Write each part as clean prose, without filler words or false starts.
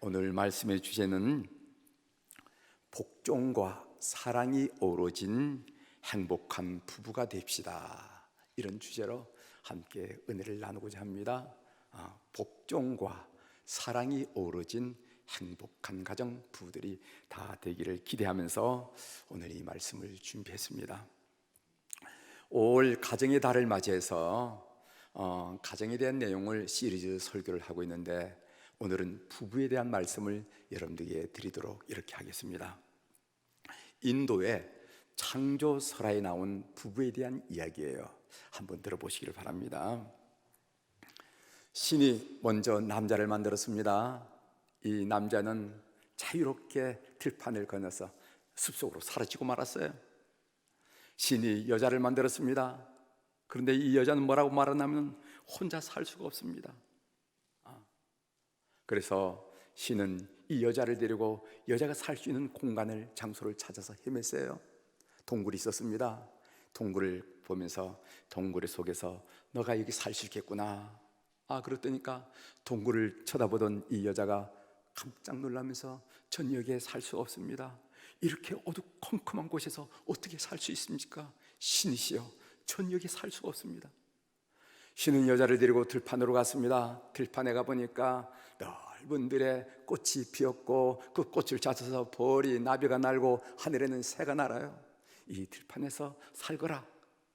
오늘 말씀의 주제는 복종과 사랑이 어우러진 행복한 부부가 됩시다, 이런 주제로 함께 은혜를 나누고자 합니다. 복종과 사랑이 어우러진 행복한 가정, 부부들이 다 되기를 기대하면서 오늘 이 말씀을 준비했습니다. 올 가정의 달을 맞이해서 가정에 대한 내용을 시리즈 설교를 하고 있는데, 오늘은 부부에 대한 말씀을 여러분들에게 드리도록 이렇게 하겠습니다. 인도의 창조 설화에 나온 부부에 대한 이야기예요. 한번 들어보시길 바랍니다. 신이 먼저 남자를 만들었습니다. 이 남자는 자유롭게 들판을 건너서 숲속으로 사라지고 말았어요. 신이 여자를 만들었습니다. 그런데 이 여자는 뭐라고 말하냐면 혼자 살 수가 없습니다. 그래서 신은 이 여자를 데리고 여자가 살 수 있는 공간을, 장소를 찾아서 헤맸어요. 동굴이 있었습니다. 동굴을 보면서 동굴 속에서 너가 여기 살 수 있겠구나, 그랬더니까 동굴을 쳐다보던 이 여자가 깜짝 놀라면서 전 여기에 살 수 없습니다. 이렇게 어두컴컴한 곳에서 어떻게 살 수 있습니까? 신이시여, 전 여기 살 수가 없습니다. 신은 여자를 데리고 들판으로 갔습니다. 들판에 가보니까 넓은 들에 꽃이 피었고 그 꽃을 찾아서 벌이, 나비가 날고 하늘에는 새가 날아요. 이 들판에서 살거라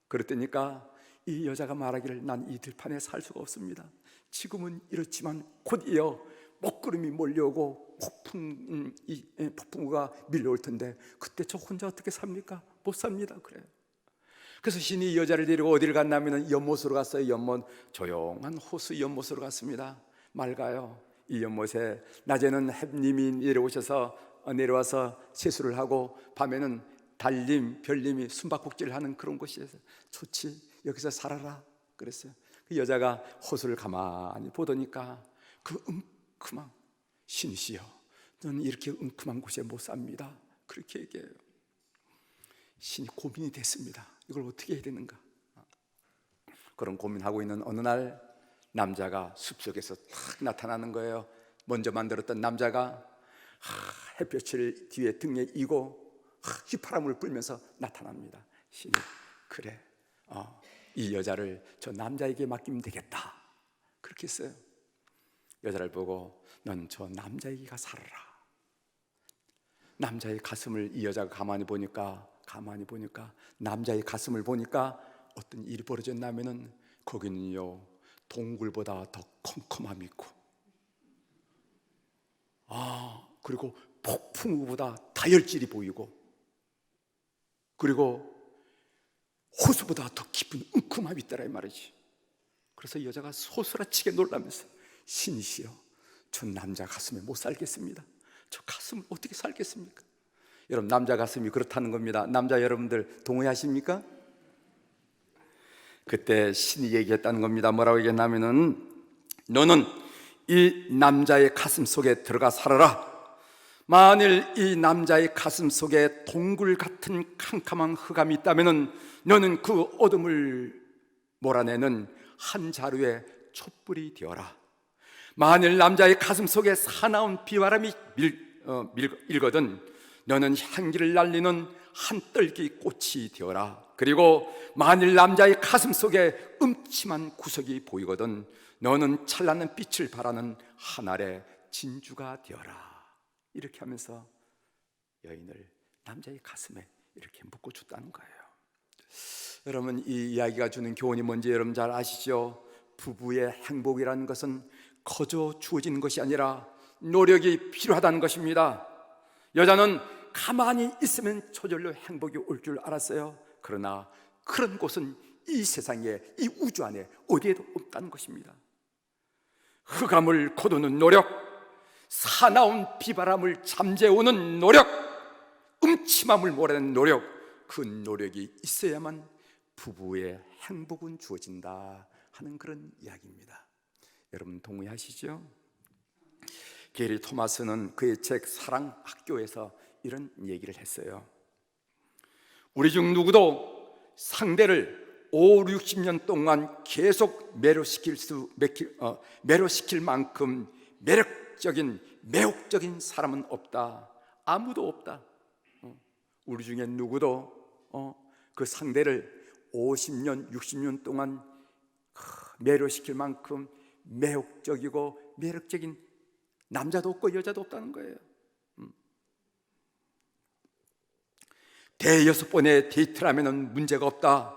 그랬더니까 이 여자가 말하기를, 난 이 들판에 살 수가 없습니다. 지금은 이렇지만 곧이어 먹구름이 몰려오고 폭풍우가 밀려올 텐데 그때 저 혼자 어떻게 삽니까? 못 삽니다. 그래요. 그래서 신이 이 여자를 데리고 어디를 갔냐면 연못으로 갔어요. 연못, 조용한 호수 연못으로 갔습니다. 맑아요. 이 연못에 낮에는 햇님이 내려와서 세수를 하고, 밤에는 달님, 별님이 숨바꼭질을 하는 그런 곳이어서 좋지, 여기서 살아라 그랬어요. 그 여자가 호수를 가만히 보더니까 그 은큼한, 신이시여, 저는 이렇게 은큼한 곳에 못 삽니다, 그렇게 얘기해요. 신이 고민이 됐습니다. 이걸 어떻게 해야 되는가? 그런 고민하고 있는 어느 날 남자가 숲속에서 탁 나타나는 거예요. 먼저 만들었던 남자가 햇볕을 뒤에 등에 이고 휘파람을 불면서 나타납니다. 신이, 그래, 이 여자를 저 남자에게 맡기면 되겠다, 그렇게 했어요. 여자를 보고 넌 저 남자에게 가 살아라. 남자의 가슴을 이 여자가 가만히 보니까 남자의 가슴을 보니까 어떤 일이 벌어졌냐면은 거기는요, 동굴보다 더 컴컴함이 있고, 그리고 폭풍우보다 다혈질이 보이고, 그리고 호수보다 더 깊은 은큼함이 있더라, 이 말이지. 그래서 이 여자가 소스라치게 놀라면서, 신이시여, 저 남자 가슴에 못 살겠습니다. 저 가슴을 어떻게 살겠습니까? 여러분, 남자 가슴이 그렇다는 겁니다. 남자 여러분들 동의하십니까? 그때 신이 얘기했다는 겁니다. 뭐라고 얘기했냐면은, 너는 이 남자의 가슴 속에 들어가 살아라. 만일 이 남자의 가슴 속에 동굴 같은 캄캄한 흑암이 있다면은 너는 그 어둠을 몰아내는 한 자루의 촛불이 되어라. 만일 남자의 가슴 속에 사나운 비바람이 일거든 너는 향기를 날리는 한 떨기 꽃이 되어라. 그리고 만일 남자의 가슴 속에 음침한 구석이 보이거든 너는 찬란한 빛을 발하는 하늘의 진주가 되어라. 이렇게 하면서 여인을 남자의 가슴에 이렇게 묶어줬다는 거예요. 여러분, 이 이야기가 주는 교훈이 뭔지 여러분 잘 아시죠? 부부의 행복이라는 것은 거저 주어지는 것이 아니라 노력이 필요하다는 것입니다. 여자는 가만히 있으면 저절로 행복이 올 줄 알았어요. 그러나 그런 곳은 이 세상에, 이 우주 안에 어디에도 없다는 것입니다. 흑암을 거두는 노력, 사나운 비바람을 잠재우는 노력, 음침함을 몰아내는 노력, 그 노력이 있어야만 부부의 행복은 주어진다 하는 그런 이야기입니다. 여러분 동의하시죠? 게리 토마스는 그의 책 사랑학교에서 이런 얘기를 했어요. 우리 중 누구도 상대를 5, 60년 동안 계속 매료시킬 만큼 매력적인 매혹적인 사람은 없다. 아무도 없다. 우리 중에 누구도 그 상대를 50년, 60년 동안 매료시킬 만큼 매혹적이고 매력적인 남자도 없고 여자도 없다는 거예요. 대여섯 번의 데이트라면 문제가 없다.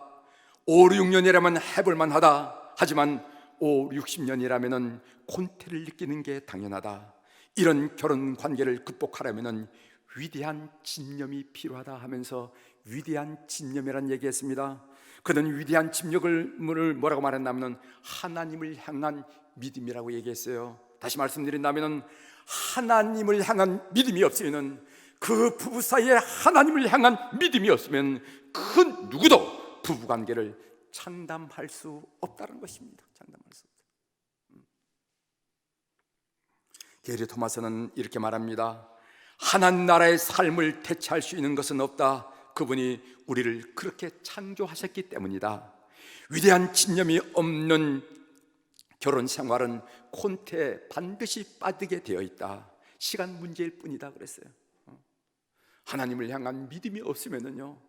5, 6년이라면 해볼만 하다. 하지만 5, 60년이라면 곤태를 느끼는 게 당연하다. 이런 결혼 관계를 극복하려면 위대한 집념이 필요하다 하면서 위대한 집념이라는 얘기했습니다. 그는 위대한 집념을 뭐라고 말했냐면 하나님을 향한 믿음이라고 얘기했어요. 다시 말씀드린다면 하나님을 향한 믿음이 없으면, 그 부부 사이에 하나님을 향한 믿음이 없으면 그 누구도 부부관계를 장담할 수 없다는 것입니다. 장담할 수 없다. 게리 토마스는 이렇게 말합니다. 하나님 나라의 삶을 대체할 수 있는 것은 없다. 그분이 우리를 그렇게 창조하셨기 때문이다. 위대한 집념이 없는 결혼 생활은 콘테에 반드시 빠지게 되어 있다. 시간 문제일 뿐이다 그랬어요. 하나님을 향한 믿음이 없으면요,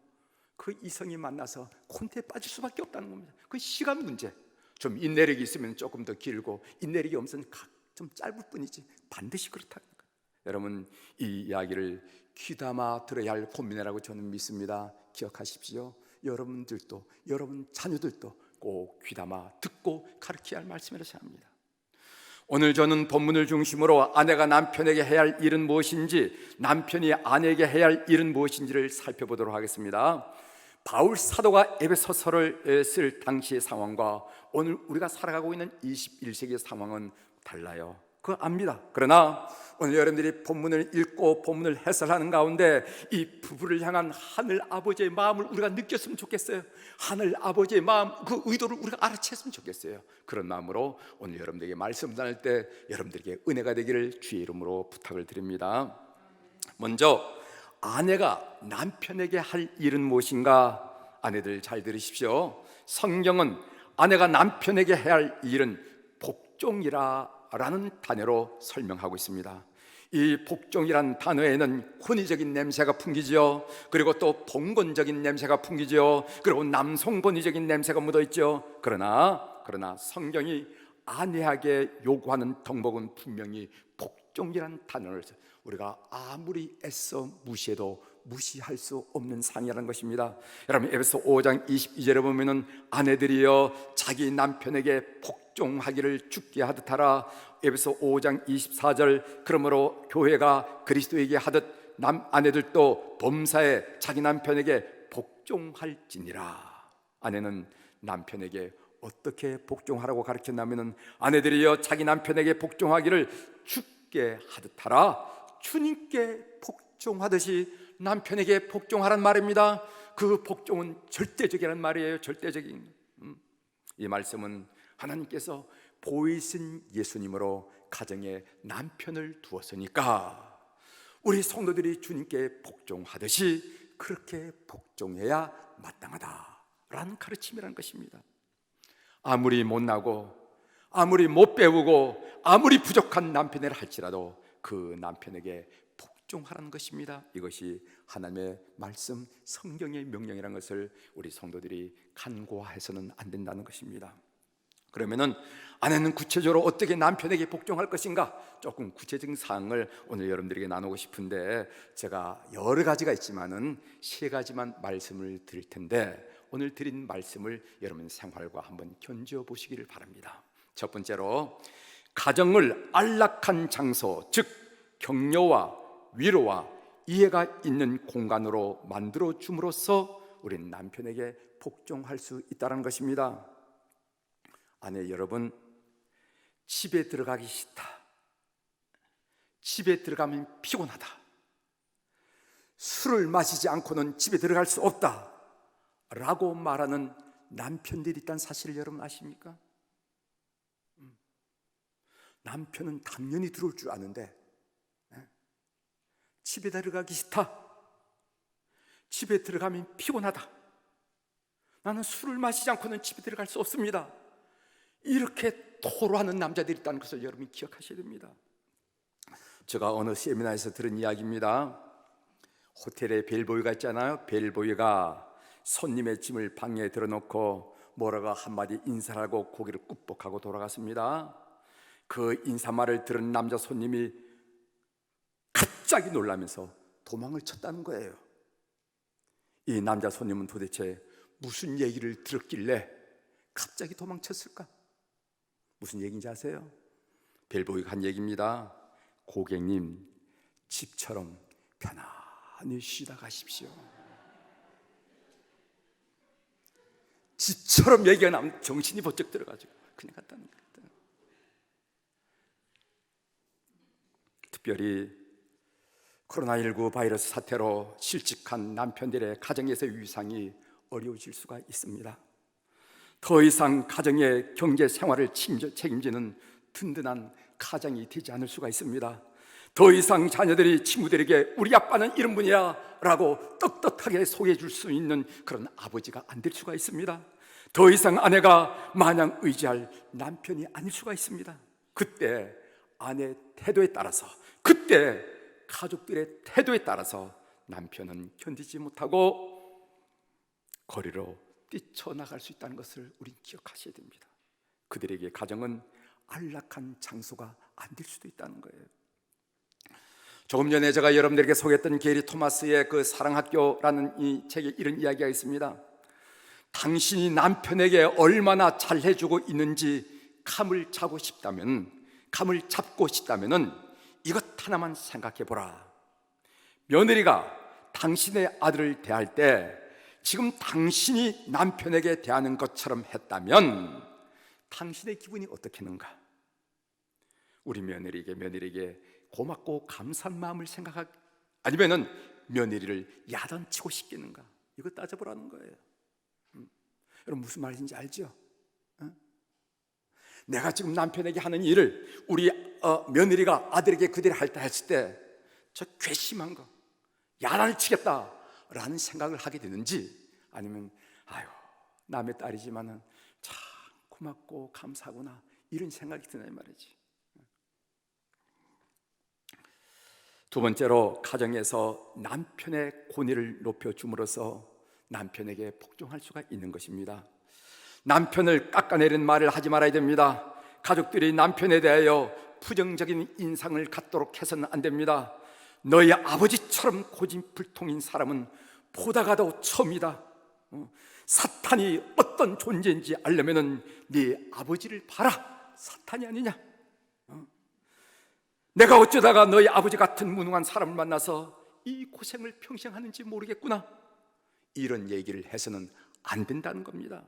그 이성이 만나서 콘테에 빠질 수밖에 없다는 겁니다. 그 시간 문제. 좀 인내력이 있으면 조금 더 길고, 인내력이 없으면 좀 짧을 뿐이지 반드시 그렇다는 거예요. 여러분, 이 이야기를 귀담아 들어야 할 고민이라고 저는 믿습니다. 기억하십시오. 여러분들도, 여러분 자녀들도 꼭 귀담아 듣고 가르쳐야 할 말씀이라고 생각합니다. 오늘 저는 본문을 중심으로 아내가 남편에게 해야 할 일은 무엇인지, 남편이 아내에게 해야 할 일은 무엇인지를 살펴보도록 하겠습니다. 바울 사도가 에베소서를 쓸 당시의 상황과 오늘 우리가 살아가고 있는 21세기의 상황은 달라요. 그거 압니다. 그러나 오늘 여러분들이 본문을 읽고 본문을 해설하는 가운데 이 부부를 향한 하늘 아버지의 마음을 우리가 느꼈으면 좋겠어요. 하늘 아버지의 마음, 그 의도를 우리가 알아챘으면 좋겠어요. 그런 마음으로 오늘 여러분들에게 말씀 나눌 때 여러분들에게 은혜가 되기를 주의 이름으로 부탁을 드립니다. 먼저 아내가 남편에게 할 일은 무엇인가? 아내들 잘 들으십시오. 성경은 아내가 남편에게 해야 할 일은 복종이라는 단어로 설명하고 있습니다. 이 복종이란 단어에는 권위적인 냄새가 풍기죠. 그리고 또 봉건적인 냄새가 풍기죠. 그리고 남성 권위적인 냄새가 묻어있죠. 그러나 성경이 아내에게 요구하는 덕목은 분명히 복종이란 단어를 우리가 아무리 애써 무시해도 무시할 수 없는 상이라는 것입니다. 여러분, 에베소 5장 22절에 보면은 아내들이여 자기 남편에게 복종하기를 죽게 하듯 하라. 에베소 5장 24절 그러므로 교회가 그리스도에게 하듯 아내들도 범사에 자기 남편에게 복종할지니라. 아내는 남편에게 어떻게 복종하라고 가르쳤냐면은 아내들이여 자기 남편에게 복종하기를 죽게 하듯 하라. 주님께 복종하듯이 남편에게 복종하란 말입니다. 그 복종은 절대적이라는 말이에요. 절대적인. 이 말씀은 하나님께서 보이신 예수님으로 가정에 남편을 두었으니까 우리 성도들이 주님께 복종하듯이 그렇게 복종해야 마땅하다라는 가르침이라는 것입니다. 아무리 못나고 아무리 못 배우고 아무리 부족한 남편이라 할지라도 그 남편에게 복종하라는 것입니다. 이것이 하나님의 말씀, 성경의 명령이라는 것을 우리 성도들이 간과해서는 안 된다는 것입니다. 그러면은 아내는 구체적으로 어떻게 남편에게 복종할 것인가? 조금 구체적인 사항을 오늘 여러분들에게 나누고 싶은데 제가 여러 가지가 있지만은 세 가지만 말씀을 드릴 텐데 오늘 드린 말씀을 여러분 생활과 한번 견지어 보시기를 바랍니다. 첫 번째로 가정을 안락한 장소, 즉 격려와 위로와 이해가 있는 공간으로 만들어 줌으로써 우리는 남편에게 복종할 수 있다는 것입니다. 아내 여러분, 집에 들어가기 싫다, 집에 들어가면 피곤하다, 술을 마시지 않고는 집에 들어갈 수 없다 라고 말하는 남편들이 있다는 사실을 여러분 아십니까? 남편은 당연히 들어올 줄 아는데 집에 들어가기 싫다, 집에 들어가면 피곤하다, 나는 술을 마시지 않고는 집에 들어갈 수 없습니다, 이렇게 토로하는 남자들이 있다는 것을 여러분이 기억하셔야 됩니다. 제가 어느 세미나에서 들은 이야기입니다. 호텔에 벨보이가 있잖아요. 벨보이가 손님의 짐을 방에 들어놓고 뭐라고 한마디 인사를 하고 고개를 꾹뻑하고 돌아갔습니다. 그 인사말을 들은 남자 손님이 갑자기 놀라면서 도망을 쳤다는 거예요. 이 남자 손님은 도대체 무슨 얘기를 들었길래 갑자기 도망쳤을까? 무슨 얘기인지 아세요? 벨보이가 한 얘기입니다. 고객님, 집처럼 편안히 쉬다 가십시오. 집처럼 얘기가 나오면 정신이 번쩍 들어가지고 그냥 갔다는 거예요. 특별히 코로나19 바이러스 사태로 실직한 남편들의 가정에서의 위상이 어려워질 수가 있습니다. 더 이상 가정의 경제 생활을 책임지는 든든한 가장이 되지 않을 수가 있습니다. 더 이상 자녀들이 친구들에게 우리 아빠는 이런 분이야 라고 떳떳하게 소개해 줄 수 있는 그런 아버지가 안 될 수가 있습니다. 더 이상 아내가 마냥 의지할 남편이 아닐 수가 있습니다. 그때 아내의 태도에 따라서, 그때 가족들의 태도에 따라서 남편은 견디지 못하고 거리로 뛰쳐나갈 수 있다는 것을 우린 기억하셔야 됩니다. 그들에게 가정은 안락한 장소가 안 될 수도 있다는 거예요. 조금 전에 제가 여러분들에게 소개했던 게리 토마스의 그 사랑학교라는 이 책에 이런 이야기가 있습니다. 당신이 남편에게 얼마나 잘해주고 있는지 감을 잡고 싶다면 이것 하나만 생각해 보라. 며느리가 당신의 아들을 대할 때 지금 당신이 남편에게 대하는 것처럼 했다면 당신의 기분이 어떻겠는가? 우리 며느리에게 고맙고 감사한 마음을 생각하고, 아니면은 며느리를 야단치고 싶겠는가? 이거 따져보라는 거예요. 여러분 무슨 말인지 알죠? 내가 지금 남편에게 하는 일을 우리 며느리가 아들에게 그대로 할 때 했을 때 저 괘씸한 거, 야단을 치겠다라는 생각을 하게 되는지, 아니면 아유 남의 딸이지만은 참 고맙고 감사하구나 이런 생각이 드나 이 말이지. 두 번째로, 가정에서 남편의 권위를 높여줌으로써 남편에게 복종할 수가 있는 것입니다. 남편을 깎아내리는 말을 하지 말아야 됩니다. 가족들이 남편에 대하여 부정적인 인상을 갖도록 해서는 안 됩니다. 너희 아버지처럼 고집불통인 사람은 보다가도 처음이다. 사탄이 어떤 존재인지 알려면은 네 아버지를 봐라. 사탄이 아니냐? 내가 어쩌다가 너희 아버지 같은 무능한 사람을 만나서 이 고생을 평생 하는지 모르겠구나. 이런 얘기를 해서는 안 된다는 겁니다.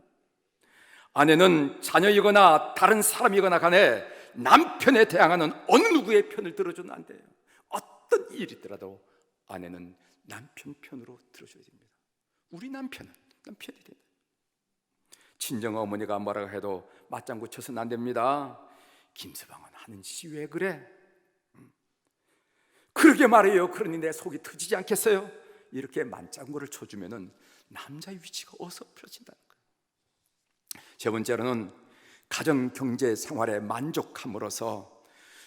아내는 자녀이거나 다른 사람이거나 간에 남편에 대항하는 어느 누구의 편을 들어줘는 안 돼요. 어떤 일이 있더라도 아내는 남편 편으로 들어줘야 됩니다. 우리 남편은 남편이 됩니다. 친정 어머니가 뭐라고 해도 맞장구 쳐서는 안 됩니다. 김서방은 하는 짓이 왜 그래? 그러게 말해요. 그러니 내 속이 터지지 않겠어요? 이렇게 맞장구를 쳐주면은 남자의 위치가 어설퍼진다는 거예요. 세 번째로는 가정 경제 생활에 만족함으로써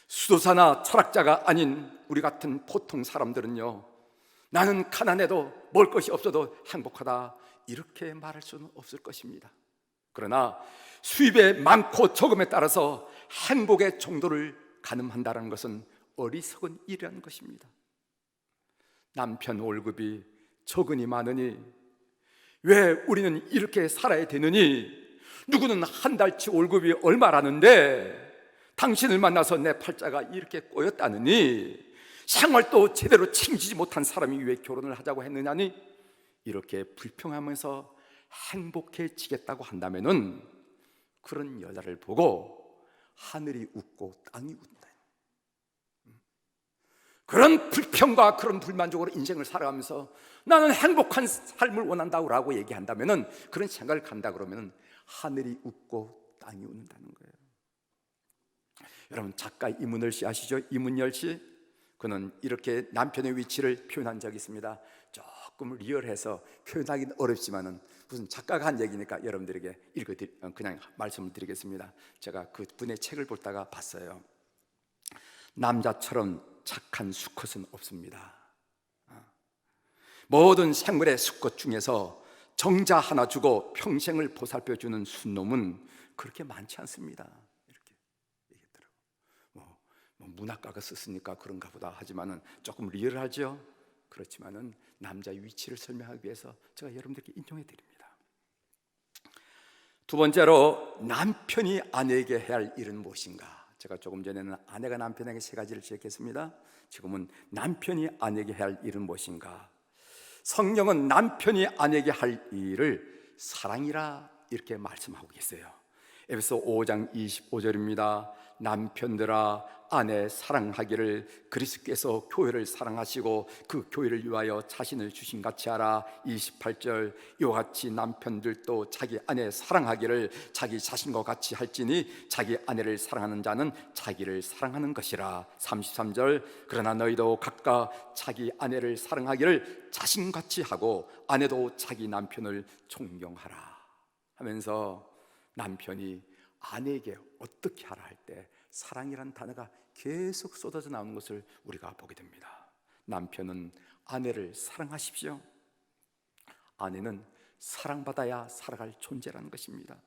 수도사나 철학자가 아닌 우리 같은 보통 사람들은요, 나는 가난해도 먹을 것이 없어도 행복하다 이렇게 말할 수는 없을 것입니다. 그러나 수입의 많고 적음에 따라서 행복의 정도를 가늠한다는 것은 어리석은 일이라는 것입니다. 남편 월급이 적으니 많으니 왜 우리는 이렇게 살아야 되느니? 누구는 한 달치 월급이 얼마라는데 당신을 만나서 내 팔자가 이렇게 꼬였다느니? 생활도 제대로 챙기지 못한 사람이 왜 결혼을 하자고 했느냐니? 이렇게 불평하면서 행복해지겠다고 한다면은 그런 여자를 보고 하늘이 웃고 땅이 웃는다. 그런 불평과 그런 불만족으로 인생을 살아가면서 나는 행복한 삶을 원한다고 얘기한다면은, 그런 생각을 간다 그러면은 하늘이 웃고 땅이 웃는다는 거예요. 여러분 작가 이문열 씨 아시죠? 이문열 씨, 그는 이렇게 남편의 위치를 표현한 적이 있습니다. 조금 리얼해서 표현하기는 어렵지만은 무슨 작가가 한 얘기니까 여러분들에게 그냥 말씀을 드리겠습니다. 제가 그 분의 책을 보다가 봤어요. 남자처럼 착한 수컷은 없습니다. 모든 생물의 수컷 중에서 정자 하나 주고 평생을 보살펴주는 순놈은 그렇게 많지 않습니다. 이렇게 얘기했더라고요. 뭐 문학가가 썼으니까 그런가 보다 하지만은 조금 리얼하죠. 그렇지만은 남자의 위치를 설명하기 위해서 제가 여러분들께 인용해 드립니다. 두 번째로, 남편이 아내에게 해야 할 일은 무엇인가? 제가 조금 전에는 아내가 남편에게 세 가지를 지적했습니다. 지금은 남편이 아내에게 해야 할 일은 무엇인가? 성경은 남편이 아내에게 할 일을 사랑이라 이렇게 말씀하고 계세요. 에베소 5장 25절입니다. 남편들아 아내 사랑하기를 그리스도께서 교회를 사랑하시고 그 교회를 위하여 자신을 주신 같이 하라. 28절, 이와 같이 남편들도 자기 아내 사랑하기를 자기 자신과 같이 할지니 자기 아내를 사랑하는 자는 자기를 사랑하는 것이라. 33절, 그러나 너희도 각각 자기 아내를 사랑하기를 자신같이 하고 아내도 자기 남편을 존경하라 하면서 남편이 아내에게 어떻게 하라 할 때 사랑이란 단어가 계속 쏟아져 나오는 것을 우리가 보게 됩니다. 남편은 아내를 사랑하십시오. 아내는 사랑받아야 살아갈 존재라는 것입니다.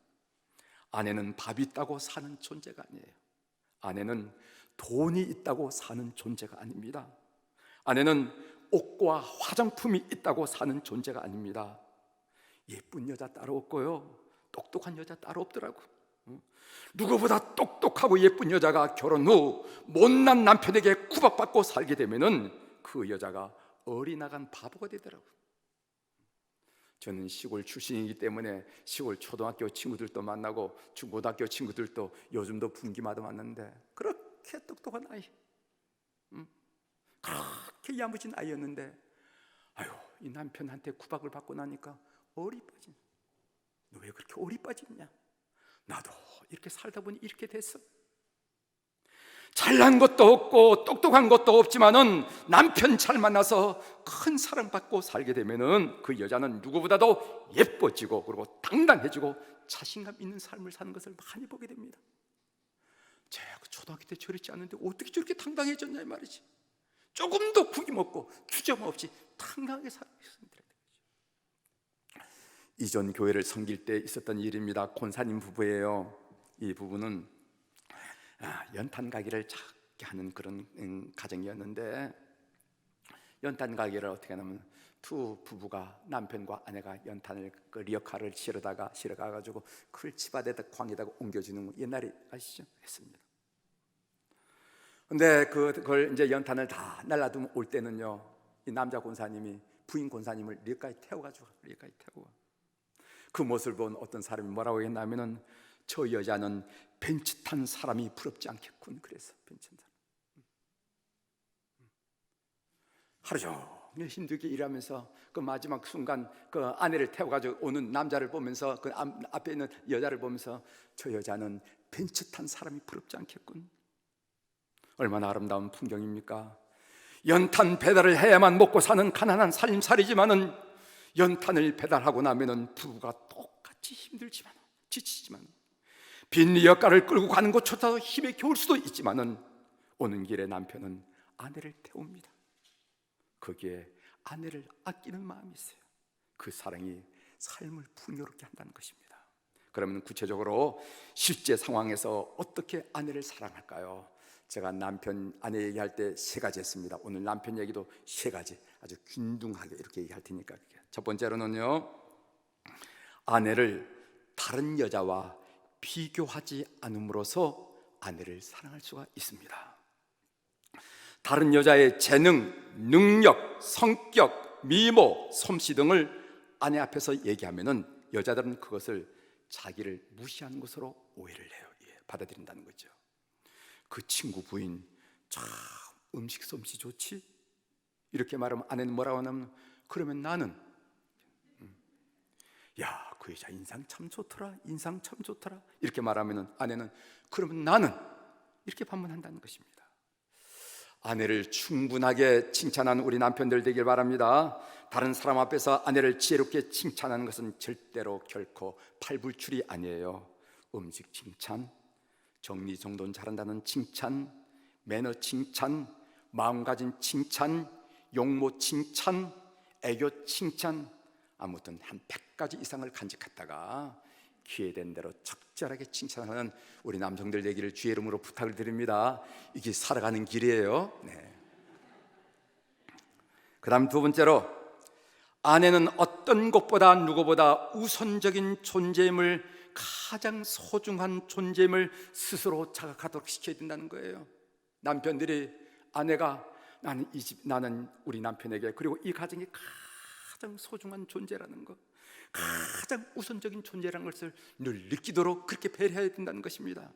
아내는 밥이 있다고 사는 존재가 아니에요. 아내는 돈이 있다고 사는 존재가 아닙니다. 아내는 옷과 화장품이 있다고 사는 존재가 아닙니다. 예쁜 여자 따로 없고요, 똑똑한 여자 따로 없더라고. 누구보다 똑똑하고 예쁜 여자가 결혼 후 못난 남편에게 구박받고 살게 되면은 그 여자가 어리나간 바보가 되더라고. 저는 시골 출신이기 때문에 시골 초등학교 친구들도 만나고 중고등학교 친구들도 요즘도 분기마다 만났는데 그렇게 똑똑한 아이, 그렇게 야무진 아이였는데 아유, 이 남편한테 구박을 받고 나니까 어리 빠진. 너 왜 그렇게 어리 빠졌냐? 나도 이렇게 살다 보니 이렇게 됐어. 잘난 것도 없고 똑똑한 것도 없지만은 남편 잘 만나서 큰 사랑받고 살게 되면은 그 여자는 누구보다도 예뻐지고 그리고 당당해지고 자신감 있는 삶을 사는 것을 많이 보게 됩니다. 제가 초등학교 때 저랬지 않은데 어떻게 저렇게 당당해졌냐 이 말이지. 조금도 구김없고 주저없이 당당하게 살고 있습니다. 이전 교회를 섬길 때 있었던 일입니다. 권사님 부부예요. 이 부부는 연탄 가게를 작게 하는 그런 가정이었는데, 연탄 가게를 어떻게 하냐면 두 부부가, 남편과 아내가 연탄을 그 리어카를 실어가가지고 그걸 집안에다 광에다가 옮겨주는 거 옛날에 아시죠? 했습니다. 근데 그걸 이제 연탄을 다 날라두면 올 때는요, 이 남자 권사님이 부인 권사님을 리어카에 태워가지고 그 모습을 본 어떤 사람이 뭐라고 했냐면은 저 여자는 벤츠 탄 사람이 부럽지 않겠군. 그래서 벤츠 탄 사람 하루 종일 힘들게 일하면서 그 마지막 순간 그 아내를 태워가지고 오는 남자를 보면서 그 앞에 있는 여자를 보면서 저 여자는 벤츠 탄 사람이 부럽지 않겠군. 얼마나 아름다운 풍경입니까? 연탄 배달을 해야만 먹고 사는 가난한 살림살이지만은 연탄을 배달하고 나면은 부부가 똑같이 힘들지만 지치지만 빈 리어카를 끌고 가는 것조차도 힘에 겨울 수도 있지만은 오는 길에 남편은 아내를 태웁니다. 거기에 아내를 아끼는 마음이 있어요. 그 사랑이 삶을 풍요롭게 한다는 것입니다. 그러면 구체적으로 실제 상황에서 어떻게 아내를 사랑할까요? 제가 남편 아내 얘기할 때 세 가지 했습니다. 오늘 남편 얘기도 세 가지 아주 균등하게 이렇게 얘기할 테니까. 첫 번째로는요, 아내를 다른 여자와 비교하지 않음으로써 아내를 사랑할 수가 있습니다. 다른 여자의 재능, 능력, 성격, 미모, 솜씨 등을 아내 앞에서 얘기하면은 여자들은 그것을 자기를 무시하는 것으로 오해를 해요. 받아들인다는 거죠. 그 친구 부인 참 음식 솜씨 좋지? 이렇게 말하면 아내는 뭐라고 하냐면 그러면 나는 야, 그 여자 인상 참 좋더라, 인상 참 좋더라 이렇게 말하면 아내는 그러면 나는 이렇게 반문한다는 것입니다. 아내를 충분하게 칭찬하는 우리 남편들 되길 바랍니다. 다른 사람 앞에서 아내를 지혜롭게 칭찬하는 것은 절대로 결코 팔불출이 아니에요. 음식 칭찬, 정리정돈 잘한다는 칭찬, 매너 칭찬, 마음가짐 칭찬, 용모 칭찬, 애교 칭찬, 아무튼 한 100가지 이상을 간직했다가 기회된 대로 적절하게 칭찬하는 우리 남성들 되기를 주의 이름으로 부탁을 드립니다. 이게 살아가는 길이에요. 네. 그 다음 두 번째로, 아내는 어떤 것보다 누구보다 우선적인 존재임을, 가장 소중한 존재임을 스스로 자각하도록 시켜야 된다는 거예요. 남편들이, 아내가 나는 우리 남편에게, 그리고 이 가정이 가장 소중한 존재라는 것, 가장 우선적인 존재라는 것을 늘 느끼도록 그렇게 배려해야 된다는 것입니다.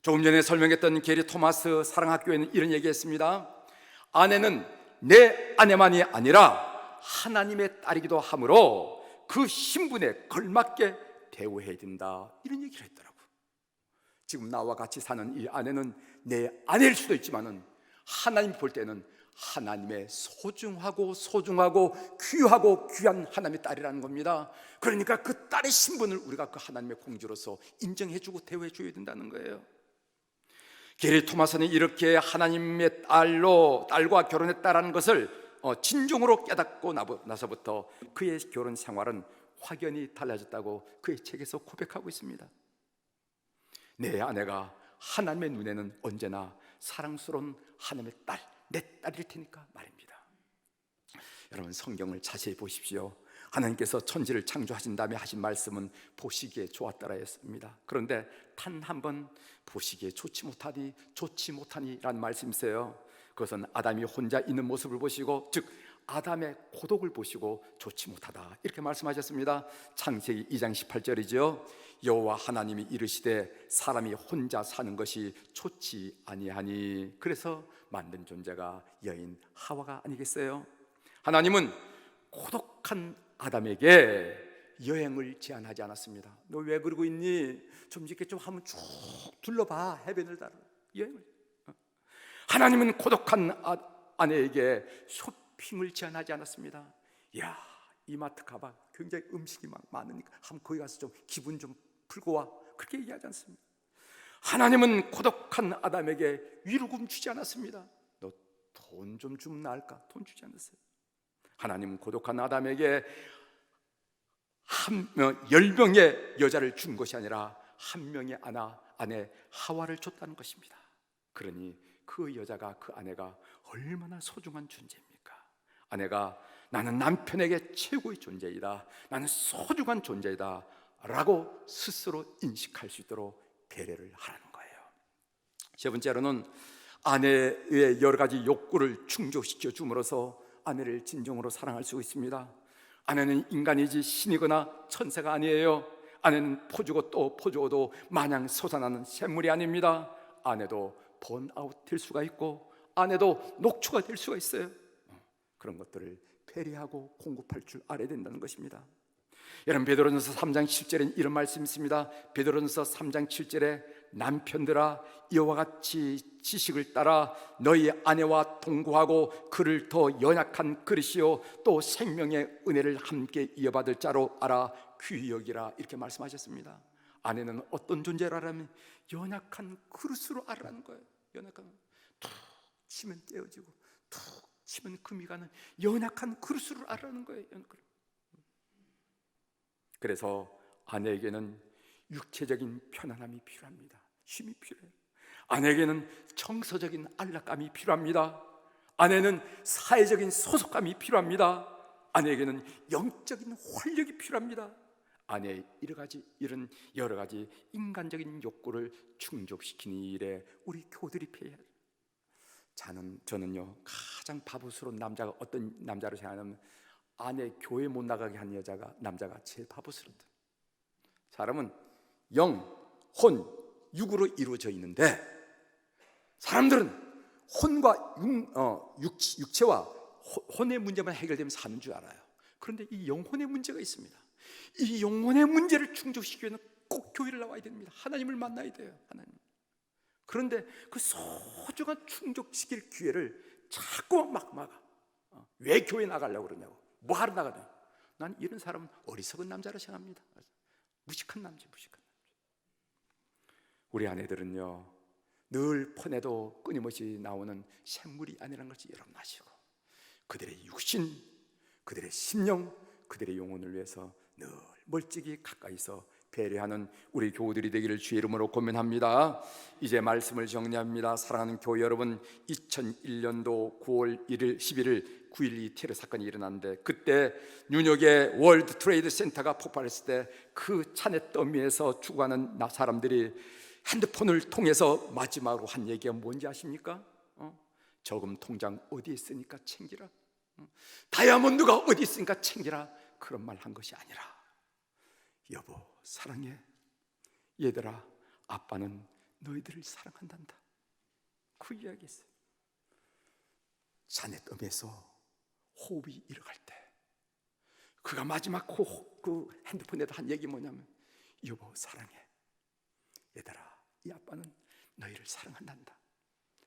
조금 전에 설명했던 게리 토마스 사랑학교에는 이런 얘기했습니다. 아내는 내 아내만이 아니라 하나님의 딸이기도 하므로 그 신분에 걸맞게 대우해야 된다, 이런 얘기를 했더라고요. 지금 나와 같이 사는 이 아내는 내 아내일 수도 있지만은 하나님 볼 때는 하나님의 소중하고 귀하고 귀한 하나님의 딸이라는 겁니다. 그러니까 그 딸의 신분을 우리가 그 하나님의 공주로서 인정해주고 대우해줘야 된다는 거예요. 게리 토마스는 이렇게 하나님의 딸과 결혼했다라는 것을 진정으로 깨닫고 나서부터 그의 결혼 생활은 확연히 달라졌다고 그의 책에서 고백하고 있습니다. 내 아내가 하나님의 눈에는 언제나 사랑스러운 하나님의 딸, 내 딸일 테니까 말입니다. 여러분, 성경을 자세히 보십시오. 하나님께서 천지를 창조하신 다음에 하신 말씀은 보시기에 좋았더라 했습니다. 그런데 단 한 번 보시기에 좋지 못하니 라는 말씀이 있어요. 그것은 아담이 혼자 있는 모습을 보시고, 즉 아담의 고독을 보시고 좋지 못하다, 이렇게 말씀하셨습니다. 창세기 2장 18절이죠. 여호와 하나님이 이르시되 사람이 혼자 사는 것이 좋지 아니하니, 그래서 만든 존재가 여인 하와가 아니겠어요? 하나님은 고독한 아담에게 여행을 제안하지 않았습니다. 너 왜 그러고 있니? 좀 이렇게 좀 한번 쭉 둘러봐, 해변을 따라 여행을. 하나님은 고독한 아내에게 쇼핑을 제안하지 않았습니다. 야, 이마트 가봐, 굉장히 음식이 막 많으니까 한번 거기 가서 좀 기분 좀 풀고 와, 그렇게 얘기하지 않습니다. 하나님은 고독한 아담에게 위로금 주지 않았습니다. 너 돈 좀 주면 나을까? 돈 주지 않았어요. 하나님은 고독한 아담에게 10명의 여자를 준 것이 아니라 한 명의 아내 하와를 줬다는 것입니다. 그러니 그 여자가, 그 아내가 얼마나 소중한 존재입니까? 아내가 나는 남편에게 최고의 존재이다, 나는 소중한 존재이다 라고 스스로 인식할 수 있도록 배려를 하라는 거예요. 세 번째로는 아내의 여러 가지 욕구를 충족시켜 줌으로써 아내를 진정으로 사랑할 수 있습니다. 아내는 인간이지 신이거나 천사가 아니에요. 아내는 포주고 또 포주어도 마냥 솟아나는 샘물이 아닙니다. 아내도 번아웃 될 수가 있고, 아내도 녹초가 될 수가 있어요. 그런 것들을 배려하고 공급할 줄 알아야 된다는 것입니다. 여러분, 베드로전서 3장 10절에 이런 말씀이 있습니다. 베드로전서 3장 7절에 남편들아, 이와 같이 지식을 따라 너희 아내와 동거하고 그를 더 연약한 그릇이요 또 생명의 은혜를 함께 이어받을 자로 알아 귀히 여기라, 이렇게 말씀하셨습니다. 아내는 어떤 존재라면 연약한 그릇으로 알아라는 거예요. 연약한, 툭 치면 떼어지고 툭 치면 금이 가는 연약한 그릇으로 알아라는 거예요. 그래서 아내에게는 육체적인 편안함이 필요합니다. 쉼이 필요해요. 아내에게는 정서적인 안락감이 필요합니다. 아내는 사회적인 소속감이 필요합니다. 아내에게는 영적인 활력이 필요합니다. 아내의 이런 여러 가지 인간적인 욕구를 충족시키는 일에 우리 교들이 피해야 돼요. 저는요, 가장 바보스러운 남자가 어떤 남자로 생각하냐면, 아내 교회 못 나가게 한 남자가 제일 바보스럽다. 사람은 영, 혼, 육으로 이루어져 있는데, 사람들은 혼과 육체와 혼의 문제만 해결되면 사는 줄 알아요. 그런데 이 영혼의 문제가 있습니다. 이 영혼의 문제를 충족시키기 위해서는 꼭 교회를 나와야 됩니다. 하나님을 만나야 돼요. 하나님. 그런데 그 소중한 충족시킬 기회를 자꾸 막 막아. 왜 교회 나가려고 그러냐고, 뭐 하러 나가냐. 난 이런 사람은 어리석은 남자라 생각합니다. 무식한 남자. 우리 아내들은요, 늘 폰에도 끊임없이 나오는 생물이 아니라는 것을 여러분 아시고, 그들의 육신, 그들의 심령, 그들의 영혼을 위해서 늘 멀찍이 가까이서 배려하는 우리 교우들이 되기를 주의 이름으로 고면합니다. 이제 말씀을 정리합니다. 사랑하는 교회 여러분, 2001년도 9월 1일, 11일 9.12 테러 사건이 일어났는데, 그때 뉴욕의 월드 트레이드 센터가 폭발했을 때 그 잔해 더미에서 죽어가는 사람들이 핸드폰을 통해서 마지막으로 한 얘기가 뭔지 아십니까? 저금 통장 어디 있으니까 챙기라, 다이아몬드가 어디 있으니까 챙기라, 그런 말 한 것이 아니라, 여보 사랑해, 얘들아 아빠는 너희들을 사랑한단다, 그 이야기였어요. 잔해 뜸에서 호흡이 잃어갈 때 그가 마지막 그 핸드폰에다 한 얘기 뭐냐면, 여보 사랑해, 얘들아 이 아빠는 너희를 사랑한단다.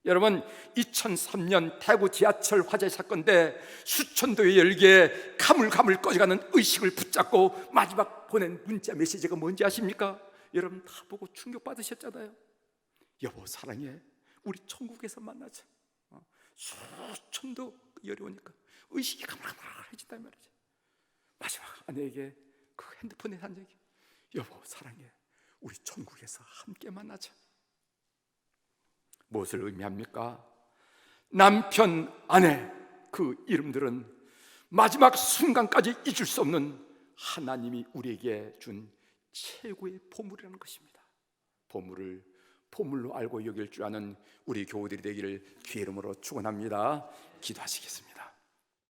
여러분, 2003년 대구 지하철 화재 사건인데 수천도의 열기에 가물가물 꺼져가는 의식을 붙잡고 마지막 보낸 문자 메시지가 뭔지 아십니까? 여러분 다 보고 충격받으셨잖아요. 여보 사랑해, 우리 천국에서 만나자. 수천도 열이 오니까 의식이 가물가물해진단 말이죠. 마지막 아내에게 그 핸드폰에 한 얘기, 여보 사랑해, 우리 천국에서 함께 만나자. 무엇을 의미합니까? 남편, 아내, 그 이름들은 마지막 순간까지 잊을 수 없는 하나님이 우리에게 준 최고의 보물이라는 것입니다. 보물을 보물로 알고 여길 줄 아는 우리 교우들이 되기를 주의 이름으로 축원합니다. 기도하시겠습니다.